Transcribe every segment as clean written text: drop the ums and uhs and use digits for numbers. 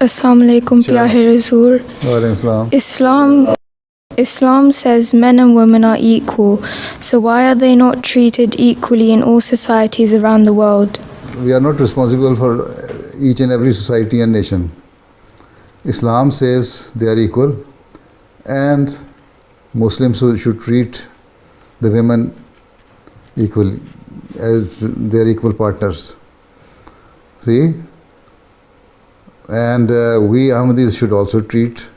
Assalamu alaikum, Tahir Azur. Islam says men and women are equal, so why are they not treated equally in all societies around the world? We are not responsible for each and every society and nation. Islam says they are equal, and Muslims should treat the women equally as their equal partners. See? And we Ahmadis should also treat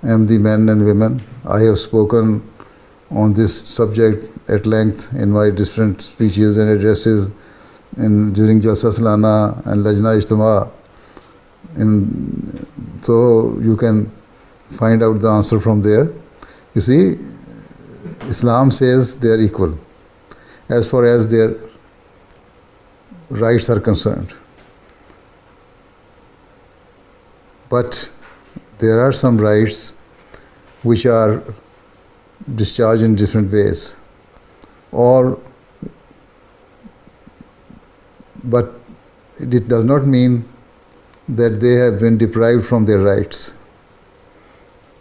the men and women. I have spoken on this subject at length in my different speeches and addresses during Jalsa Salana and Lajnah Ijtima. So you can find out the answer from there. You see, Islam says they are equal as far as their rights are concerned. But there are some rights which are discharged in different ways, but it does not mean that they have been deprived from their rights.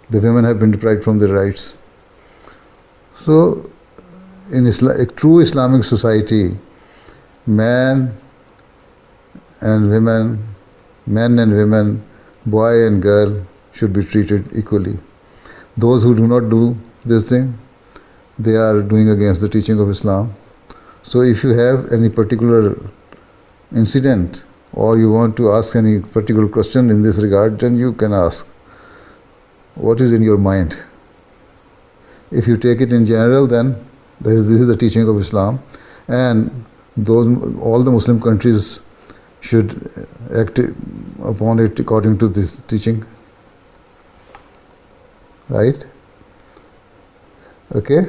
The women have been deprived from their rights. So, in a true Islamic society, men and women, boy and girl should be treated equally. Those who do not do this thing, they are doing against the teaching of Islam. So if you have any particular incident or you want to ask any particular question in this regard, then you can ask. What is in your mind? If you take it in general, then this is the teaching of Islam, and all the Muslim countries should act upon it according to this teaching. Right? Okay?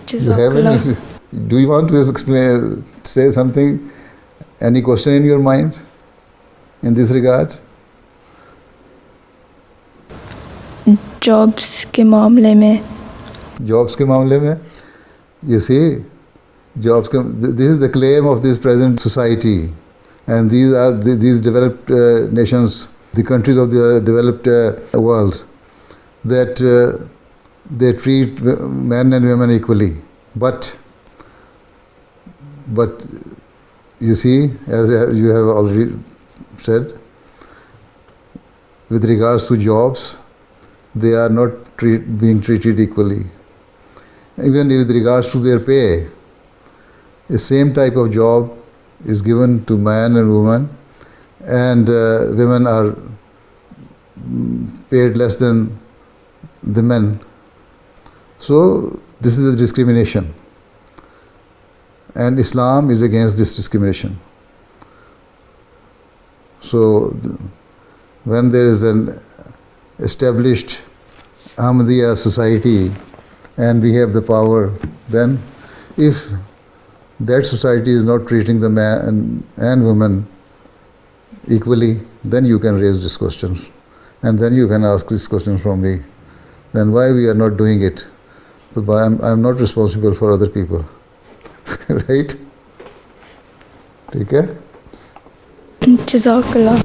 Do you want to say something? Any question in your mind in this regard? Jobs ke मामले में. You see, this is the claim of this present society, and these developed nations, the countries of the developed world, that they treat men and women equally. But you see, as you have already said, with regards to jobs, they are not being treated equally. Even with regards to their pay, the same type of job is given to man and woman, and women are paid less than the men. So this is a discrimination, and Islam is against this discrimination. So when there is an established Ahmadiyya society and we have the power, then if that society is not treating the man and woman equally, then you can raise these questions, and then you can ask these questions from me. Then why we are not doing it? So I'm not responsible for other people. Right? Okay? Jazakallah.